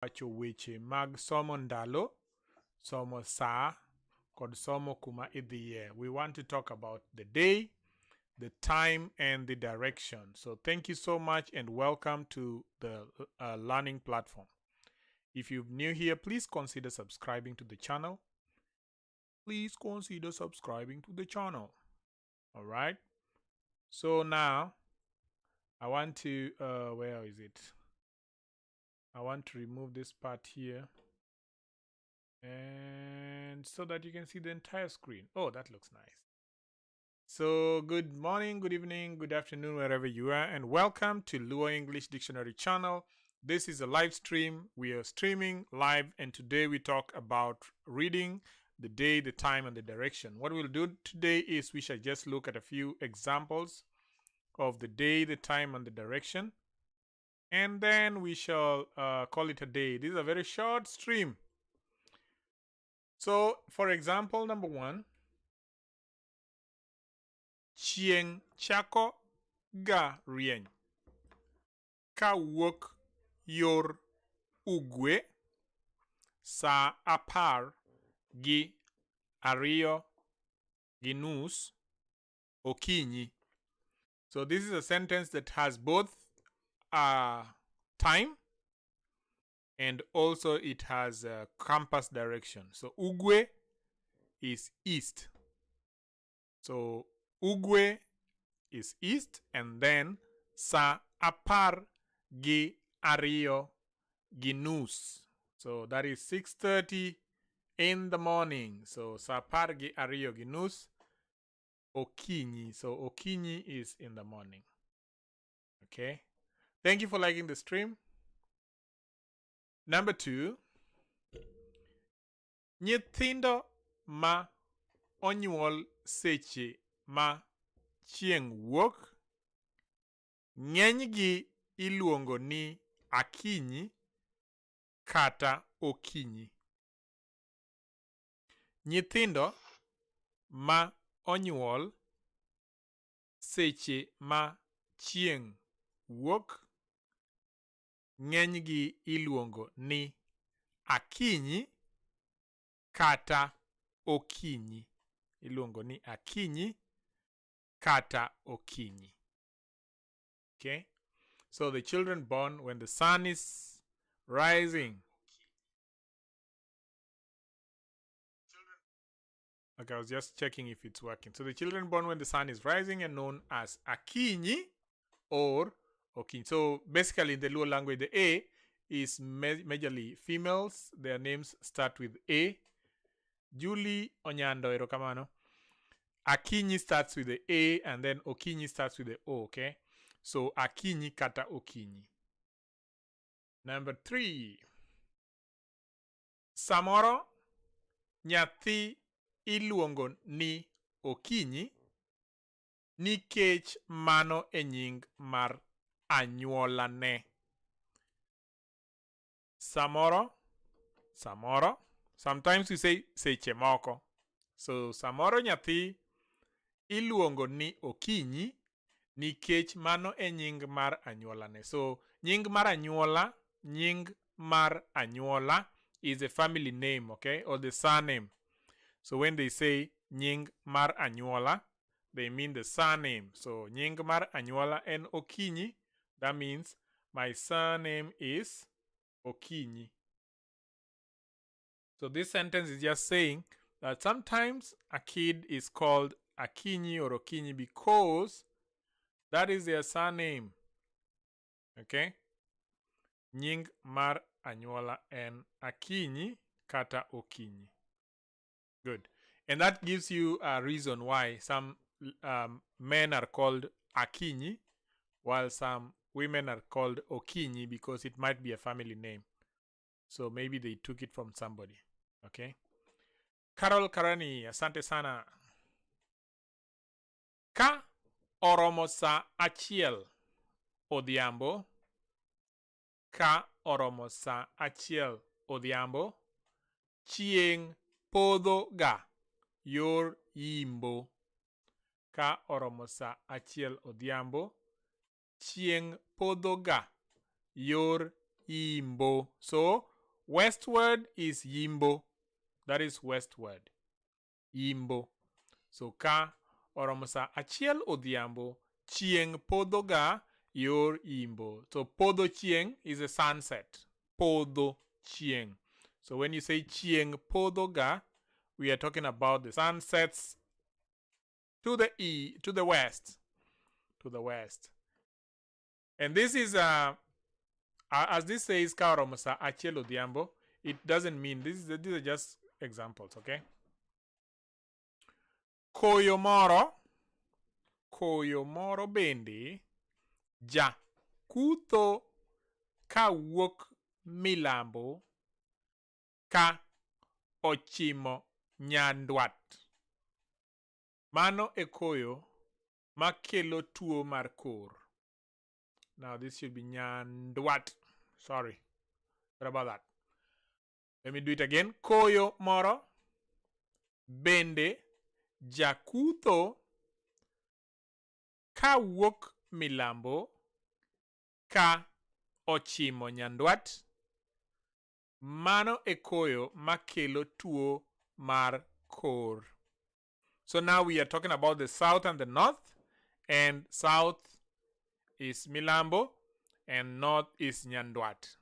wacho weche mag somo ndalo, somo saa, kod somo kuma idhiye. We want to talk about the day, the time, and the direction. So thank you so much and welcome to the learning platform. If you're new here, please consider subscribing to the channel. Please consider subscribing to the channel. All right. So now I want to, where is it? I want to remove this part here. And so that you can see the entire screen. Oh, that looks nice. So good morning, good evening, good afternoon, wherever you are, and welcome to Luo English Dictionary channel. This is a live stream. We are streaming live, and today we talk about reading, the day, the time, and the direction. What we'll do today is we shall just look at a few examples of the day, the time, and the direction. And then we shall call it a day. This is a very short stream. So, for example, number one, chieng chako ga rieny ka wuok yor ugwe sa apar gi ariyo gi nus okinyi. So this is a sentence that has both time and also it has a compass direction. So ugwe is east. So ugwe is east, and then sa apar gi ariyo gi nus. So that is 6:30 in the morning. So sa apar gi ariyo gi nus okinyi. So okinyi is in the morning. Okay. Thank you for liking the stream. Number two, nyithindo ma onyuol seche ma chieng' wuok, ng'enygi iluongo ni akinyi kata okinyi. Nyithindo ma onyuol seche ma chieng' wuok, ng'enygi iluongo ni akinyi kata okinyi. Iluongo ni akinyi kata okinyi. Okay? So the children born when the sun is rising. Okay, I was just checking if it's working. So the children born when the sun is rising are known as akinyi or okinyi. So basically in the Luo language, the A is majorly females. Their names start with A. Julie Onyando erokamano. Akinyi starts with the A and then okinyi starts with the O, okay? So akinyi kata okinyi. Number three. Samoro nyathi iluongo ni okinyi nikech mano e nying mar anyuolane. Samoro. Sometimes we say seche moko. So samoro nyathi iluongo ni okinyi nikech mano e nying mar anyuolane. So nying mar anyuola is a family name, okay, or the surname. So when they say nying mar anyuola, they mean the surname. So nying mar anyuola en okinyi. That means my surname is okinyi. So this sentence is just saying that sometimes a kid is called akinyi or okinyi because that is their surname. Okay? Nying mar anyuola en akinyi kata okinyi. Good. And that gives you a reason why some men are called akinyi while some women are called okinyi, because it might be a family name. So maybe they took it from somebody. Okay? Carol Karani, asante sana. Ka oromo sa achiel odhiambo. Ka oromo sa achiel odhiambo. Chieng' podho ga yor yimbo. Ka oromo sa achiel odhiambo. Chieng' podho ga yor yimbo. So Westward is yimbo. That is westward. Yimbo. So ka oromo sa achiel odhiambo, chieng' podho ga yor yimbo. So podho chieng' is a sunset. Podho chieng'. So when you say chieng' podho ga, we are talking about the sunsets to the west. To the west. And this is as this says ka oromo sa achiel odhiambo, it doesn't mean these are just examples, okay? Koyo moro bende ja kutho kawuok milambo ka ochimo nyandwat. Mano e koyo makelo tuo mar kor. Now this should be nyandwat. Sorry about that. Let me do it again. Koyo moro bende jakutho kawuok milambo ka ochimo nyandwat. Mano e koyo makelo tuo mar kor. So now we are talking about the south and the north, and south is milambo and north is nyandwat.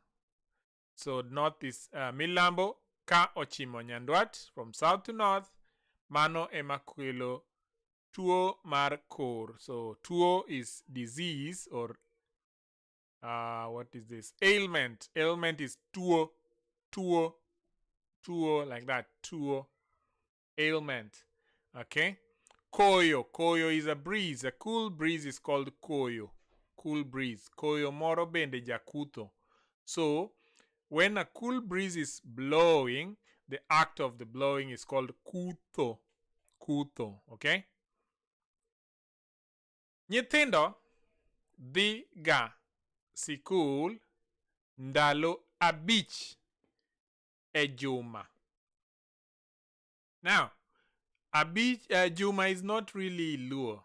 So north is milambo ka ochimo nyandwat, from south to north. Mano ema kelo tuo mar kor. So tuo is disease, or what is this? Ailment. Ailment is tuo, like that. Tuo, ailment. Okay. Koyo is a breeze. A cool breeze is called koyo. Cool breeze. Koyo moro bende jakutho. So when a cool breeze is blowing, the act of the blowing is called kutho. Kutho, okay? Nyithindo dhi ga sikul ndalo abich e juma. Now, juma is not really Luo.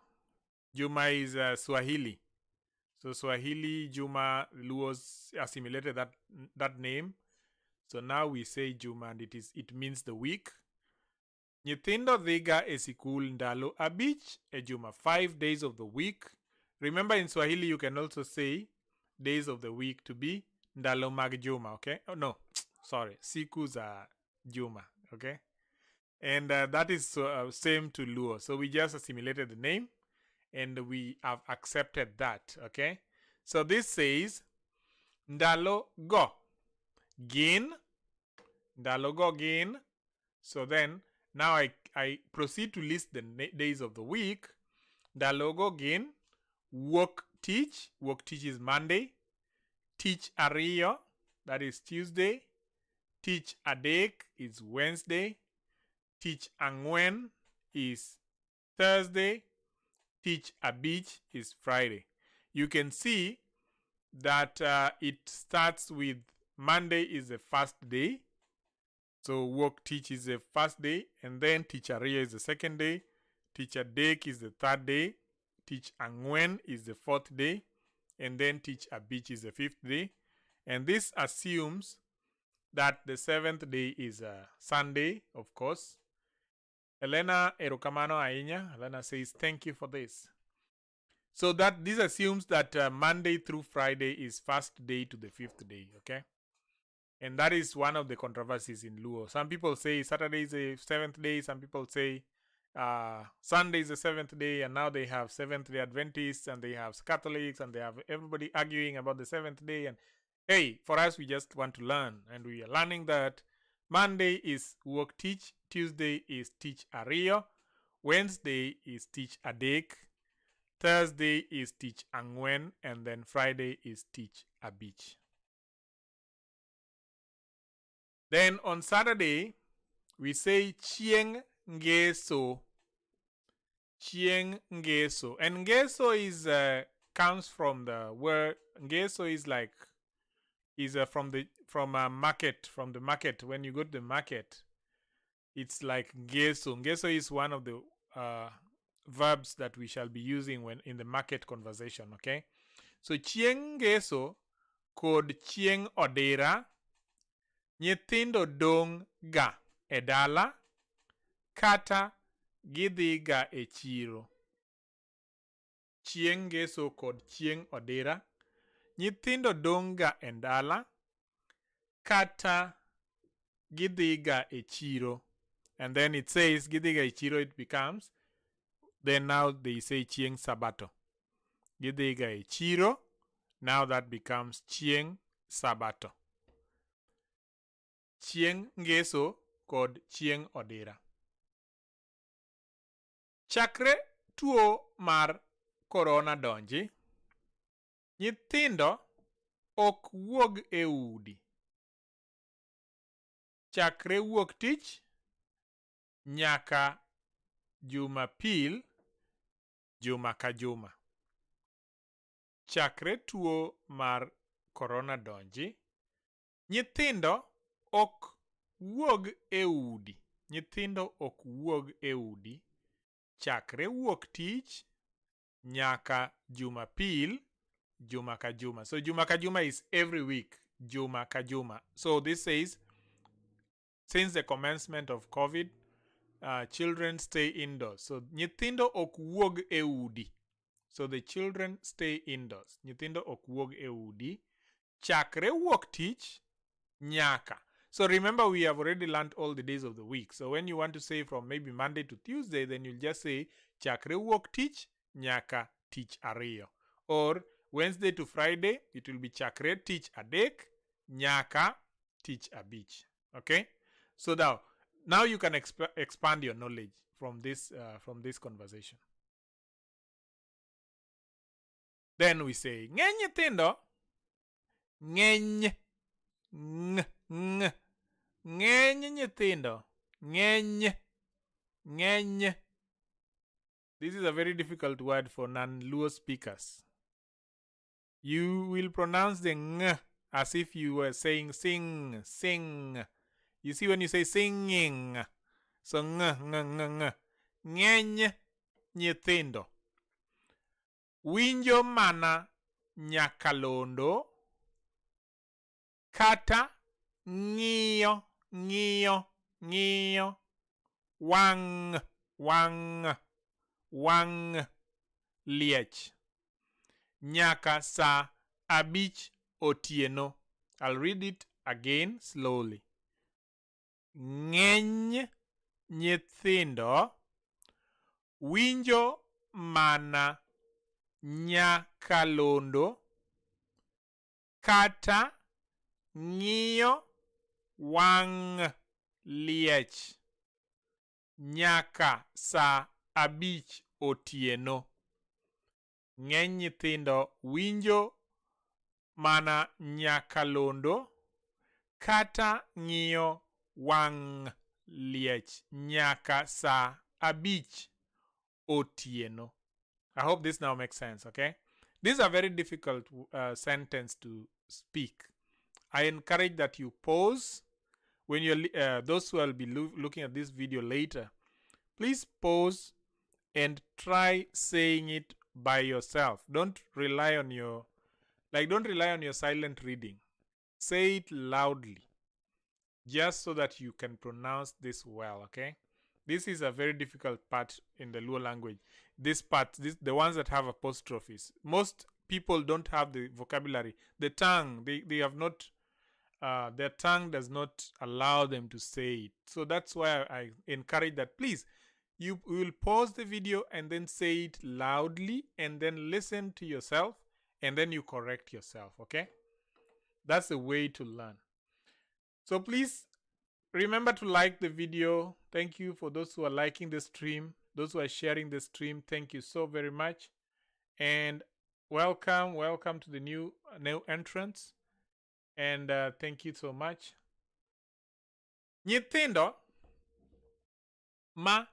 Juma is Swahili. So Swahili, Juma, Luos assimilated that name. So now we say Juma, and it means the week. Nyithindo dhiga e sikul ndalo abich e juma, 5 days of the week. Remember, in Swahili you can also say days of the week to be ndalo mag juma, okay? Oh no, sorry, siku za juma, okay? And that is same to Luo. So we just assimilated the name and we have accepted that, okay? So this says ndalo go gin. Ndalo go gin. So then now I proceed to list the days of the week. Ndalo go gin. Work teach. Work teach is Monday. Teach ariyo, that is Tuesday. Teach adek is Wednesday. Teach angwen is Thursday. Teach abich is Friday. You can see that it starts with Monday is the first day. So work teach is the first day, and then teach ariyo is the second day. Teach adek is the third day. Teach angwen is the fourth day, and then teach abich is the fifth day. And this assumes that the seventh day is Sunday, of course. Elena erokamano ainya. Elena says, thank you for this. So that this assumes that Monday through Friday is first day to the fifth day, okay? And that is one of the controversies in Luo. Some people say Saturday is the seventh day. Some people say Sunday is the seventh day. And now they have Seventh-day Adventists and they have Catholics and they have everybody arguing about the seventh day. And hey, for us, we just want to learn. And we are learning that Monday is work teach. Tuesday is teach ariyo. Wednesday is teach adek. Thursday is teach angwen. And then Friday is teach abich. Then on Saturday, we say chieng ngeso. Chieng ngeso. And ngeso is comes from the word ngeso is like from a market, from the market. When you go to the market, it's like ngeso. Ngeso is one of the verbs that we shall be using when in the market conversation, okay? So chieng ngeso kod chieng odira. Nyithindo dong ga e dala kata gidhi ga e chiro. Chieng' ngeso kod chieng' odira. Nyithindo dong ga e dala kata gidhi ga e chiro. And then it says gidhi ga e chiro, it becomes, then now they say chieng' sabato. Gidhi ga e chiro, now that becomes chieng' sabato. Chieng' ngeso kod chieng' odira. Chakre tuo mar corona donji, nyithindo ok wuog e udi. Chakre wuok tich nyaka Jumapil, juma ka juma. Chakre tuo mar corona donji, nyithindo ok wuog e udi. Nyithindo ok wuog e udi. Chakre wuok tich nyaka Jumapil, juma ka juma. So juma ka juma is every week. Juma ka juma. So this says, since the commencement of COVID, children stay indoors. So nyithindo ok wuog e udi. So the children stay indoors. Nyithindo ok wuog e udi. Chakre wuok tich nyaka. So remember, we have already learned all the days of the week. So when you want to say from maybe Monday to Tuesday, then you'll just say chakre wuok tich nyaka tich ariyo. Or Wednesday to Friday, it will be chakre tich adek nyaka tich abich. Okay? So now you can expand your knowledge from this conversation. Then we say ng'eny nyithindo, ng'eny, ng'eny nyithindo, ng'eny. This is a very difficult word for non-Luo speakers. You will pronounce the ng as if you were saying sing, sing. You see when you say singing, so ng'eny nyithindo. Winjo mana nyakalondo kata ng'iyo wang liech nyaka sa abich otieno. I'll read it again slowly. Ng'eny nyithindo winjo mana nyakalondo kata ng'iyo wang liech nyaka sa abich otieno. Ng'eny nyithindo winjo mana nyakalondo kata ng'iyo wang liech nyaka sa abich otieno. I hope this now makes sense, okay? This is a very difficult sentence to speak. I encourage that you pause when you're those who will be looking at this video later. Please pause and try saying it by yourself. Don't rely on your silent reading. Say it loudly, just so that you can pronounce this well, okay? This is a very difficult part in the Luo language. This part, the ones that have apostrophes. Most people don't have the vocabulary. The tongue, they have not, their tongue does not allow them to say it. So that's why I encourage that, please, you will pause the video and then say it loudly and then listen to yourself and then you correct yourself, okay? That's the way to learn. So please remember to like the video. Thank you for those who are liking the stream. Those who are sharing the stream, thank you so very much. And welcome to the new entrants. And thank you so much. Nyithindo ma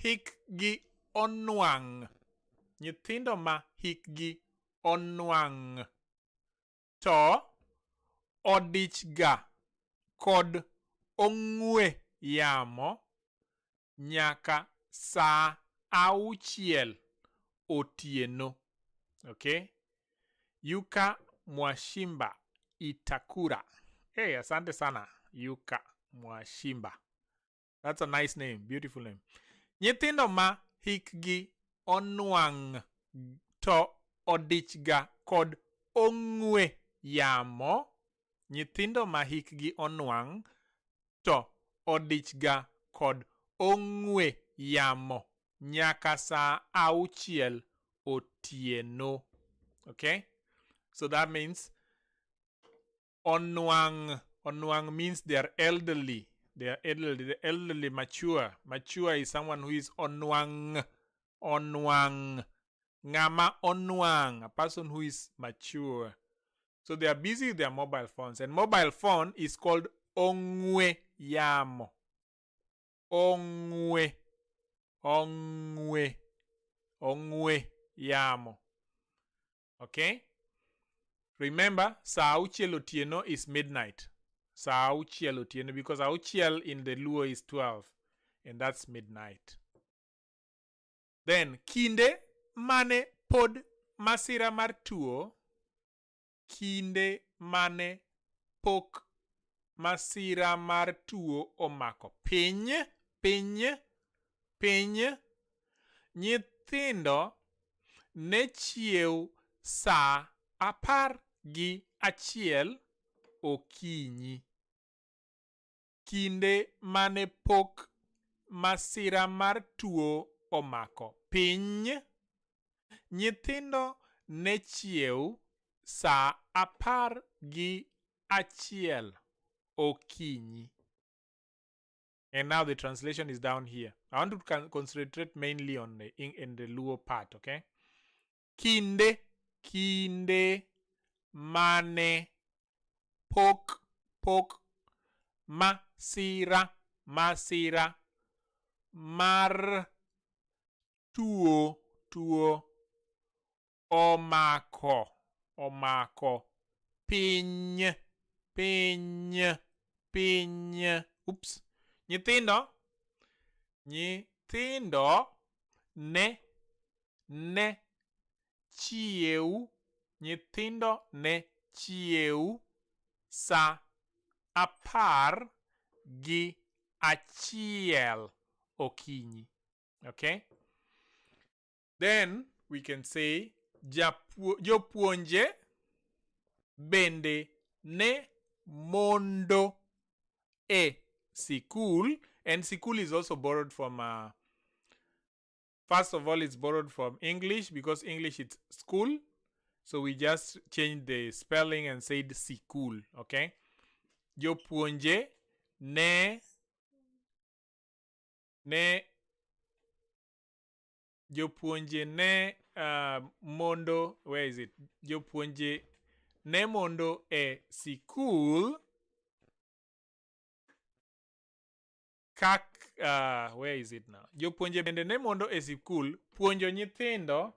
hikgi onwang. Nyithindo ma hikgi onwang. To odichga kod ong'we yamo nyaka sa auchiel otieno. Okay? Yuka Mwashimba Itakura. Hey, asante sana. Yuka Mwashimba. That's a nice name, beautiful name. Nyithindo ma hikgi onwang' to odichga kod ong'we yamo. Nyithindo ma hikgi onwang' to odichga kod ong'we yamo nyaka saa 6 otieno. Okay? So that means onwang'. Onwang' means they are elderly. They are elderly. The elderly mature. Mature is someone who is onwang'. Onwang'. Ngama onwang'. A person who is mature. So they are busy with their mobile phones. And mobile phone is called ong'we yamo. Ong'we. Ong'we. Ong'we yamo. Okay? Remember, saa 6 otieno is midnight. Saa 6 otieno, because 6 in the Luo is 12. And that's midnight. Then, kinde mane pod masira mar tuo. Kinde mane pok masira mar tuo omako piny. Nyithindo ne chiew saa 11 okinyi. Kinde mane pok masira mar tuo omako piny. Nyithindo ne chiew saa 11 okinyi. And now the translation is down here. I want to concentrate mainly on in the Luo part, okay? Kinde mane pok masira mar tuo omako piny. Oops. Nyithindo ne chiew. Nyithindo ne chiew saa 11 okinyi. Okay? Then we can say jopuonje bende ne mondo e sikul. And sikul is also borrowed from first of all, it's borrowed from English, because English is school. So we just changed the spelling and said sikul. Okay? Jopuonje ne mondo, where is it? Jopuonje ne mondo e sikul where is it now? Jopuonje bende ne mondo e sikul puonjo nyithindo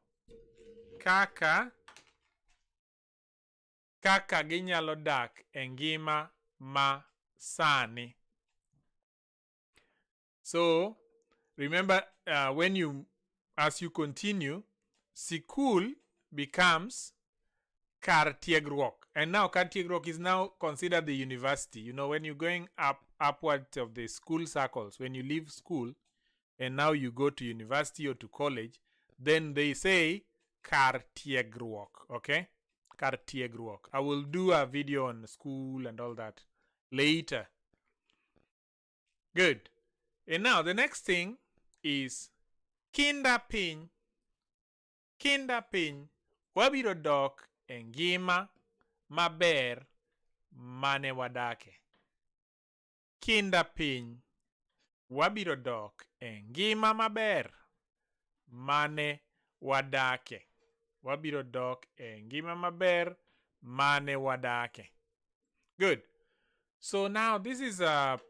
kaka ginyalo dak e ngima ma sani. So remember, as you continue, sikul becomes kar tiegruok. And now kar tiegruok is now considered the university. You know, when you're going upwards of the school circles, when you leave school and now you go to university or to college, then they say kar tiegruok. Okay? Kar tiegruok. I will do a video on school and all that later. Good. And now the next thing is kinderpiny. Kinderpiny. Wabiro dok e ngima maber mane wadake. Kinderpiny. Wabiro dok e ngima maber mane wadake. Wabiro dok e ngima maber mane wadake. Good. So now this is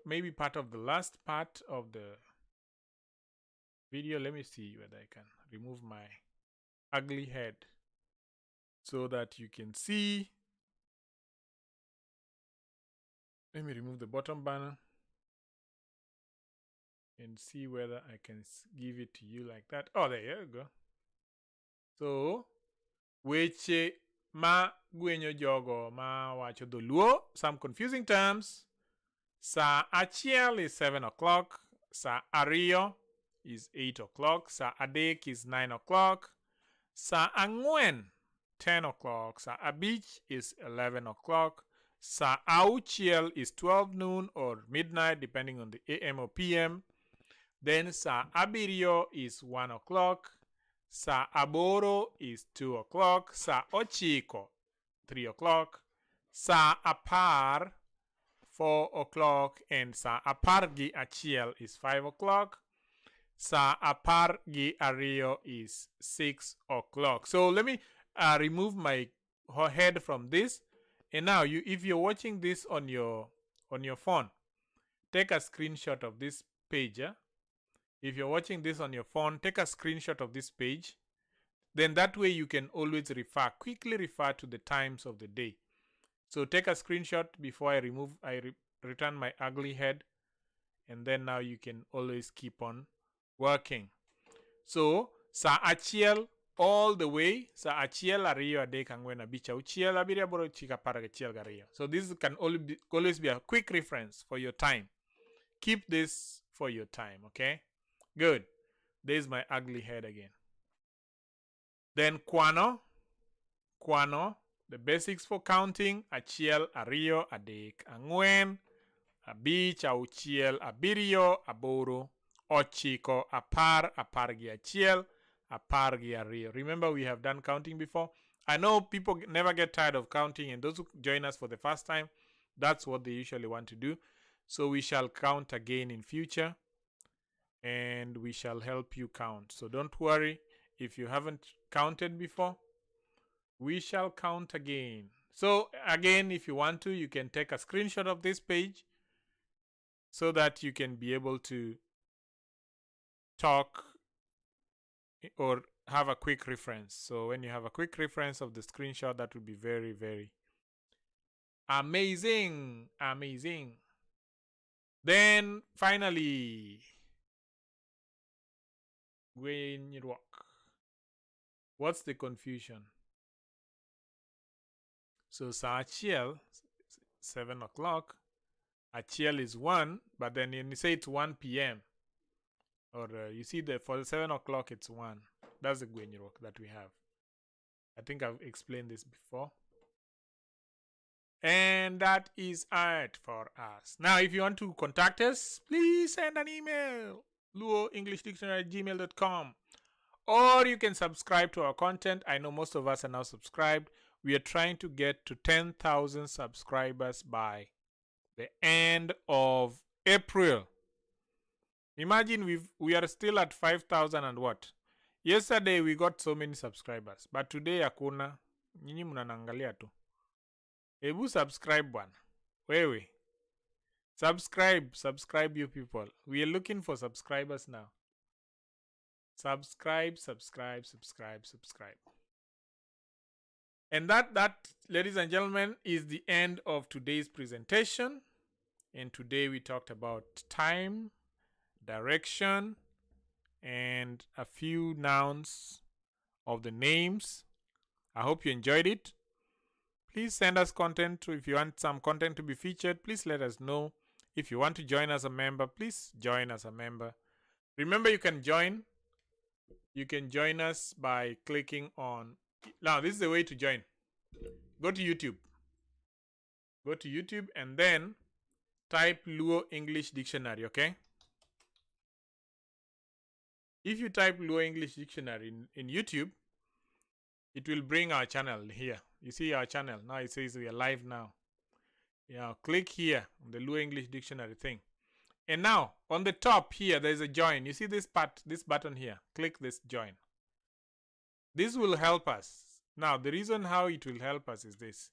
maybe part of the last part of the video. Let me see whether I can remove my ugly head so that you can see. Let me remove the bottom banner and see whether I can give it to you like that. Oh, there you go. So, weche ma gwenyo jogo ma wacho dholuo, some confusing terms, Sa achiel is 7 o'clock. Sa ariyo is 8 o'clock. Sa adek is 9 o'clock. Sa ang'wen, 10 o'clock. Sa abich is 11 o'clock. Sa auchiel is 12 noon or midnight, depending on the AM or PM. Then sa abiriyo is 1 o'clock. Sa aboro is 2 o'clock. Sa ochiko, 3 o'clock. Sa apar, 4 o'clock. And sa apar gi achiel is 5 o'clock. Sa apar gi ariyo is 6 o'clock. So let me remove my head from this. And now, if you're watching this on your phone, take a screenshot of this page. If you're watching this on your phone, take a screenshot of this page. Then that way you can always quickly refer to the times of the day. So take a screenshot before I return my ugly head. And then now you can always keep on working. So, sa achiel all the way. Sa achiel ariyo adek ang'wen abich auchiel abiriyo aboro ochiko apar gachiel gariyo. So this can always be a quick reference for your time. Keep this for your time, okay? Good. There's my ugly head again. Then kwano. Kwano. The basics for counting. Achiel, ariyo, adek, ang'wen, abich, auchiel, abiriyo, aboro, ochiko, apar, apar gi achiel, apar gi ariyo. Remember, we have done counting before. I know people never get tired of counting, and those who join us for the first time, that's what they usually want to do. So we shall count again in future, and we shall help you count. So don't worry if you haven't counted before. We shall count again. So again, if you want to, you can take a screenshot of this page so that you can be able to talk or have a quick reference. So when you have a quick reference of the screenshot, that would be very, very amazing. Amazing. Then finally, when you walk, what's the confusion? So sa achiel, 7 o'clock. Achiel is 1, but then you say it's 1 p.m. Or you see that for the 7 o'clock, it's 1. That's the Gwenyirok that we have. I think I've explained this before. And that is it for us. Now, if you want to contact us, please send an email. luoenglishdictionary@gmail.com. Or you can subscribe to our content. I know most of us are now subscribed. We are trying to get to 10,000 subscribers by the end of April. Imagine we are still at 5,000 and what? Yesterday we got so many subscribers, but today hakuna. Nyinyi mnanangalia tu. Ebu subscribe bwana. Wewe. Subscribe you people. We are looking for subscribers now. Subscribe. And that, ladies and gentlemen, is the end of today's presentation. And today we talked about time, direction, and a few nouns of the names. I hope you enjoyed it. Please send us content. If you want some content to be featured, please let us know. If you want to join as a member, please join as a member. Remember, you can join. You can join us by clicking on. Now, this is the way to join. Go to YouTube. Go to YouTube and then type Luo English Dictionary, okay? If you type Luo English Dictionary in YouTube, it will bring our channel here. You see our channel. Now it says we are live now. Yeah, click here on the Luo English Dictionary thing. And now, on the top here, there's a join. You see this button here. Click this join. This will help us. Now, the reason how it will help us is this.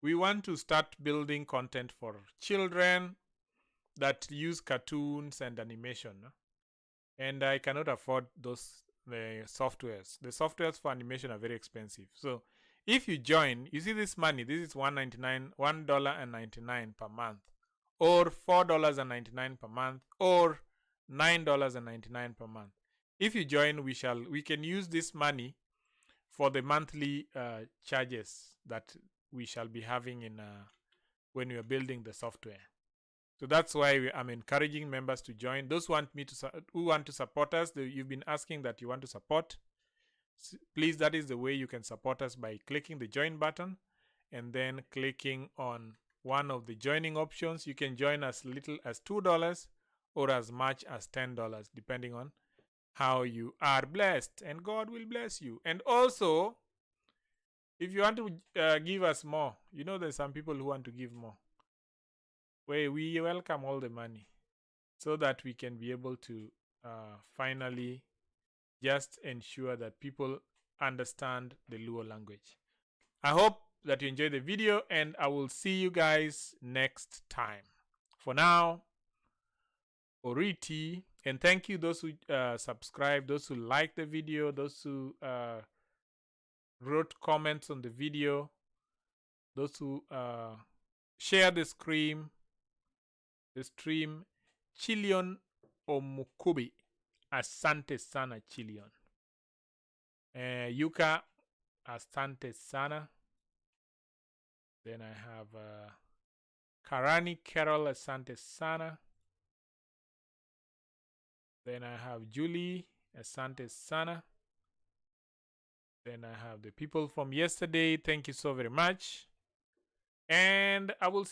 We want to start building content for children that use cartoons and animation. And I cannot afford the softwares. The softwares for animation are very expensive. So, if you join, you see this money. This is $1.99 per month. Or $4.99 per month. Or $9.99 per month. If you join, we can use this money for the monthly charges that we shall be having in when we are building the software. So that's why I'm encouraging members to join. Those who want to support us, you've been asking that you want to support. Please, that is the way you can support us, by clicking the join button and then clicking on one of the joining options. You can join as little as $2 or as much as $10, depending on how you are blessed, and God will bless you. And also, if you want to give us more, there's some people who want to give more. We welcome all the money so that we can be able to finally just ensure that people understand the Luo language. I hope that you enjoyed the video, and I will see you guys next time. For now, Oriti, and thank you those who subscribe, those who like the video, those who wrote comments on the video, those who share the stream. Chilion Omukubi, asante sana Chilion. Yuka, asante sana. Then I have Karani Carol, asante sana. Then I have Julie, asante sana. Then I have the people from yesterday. Thank you so very much. And I will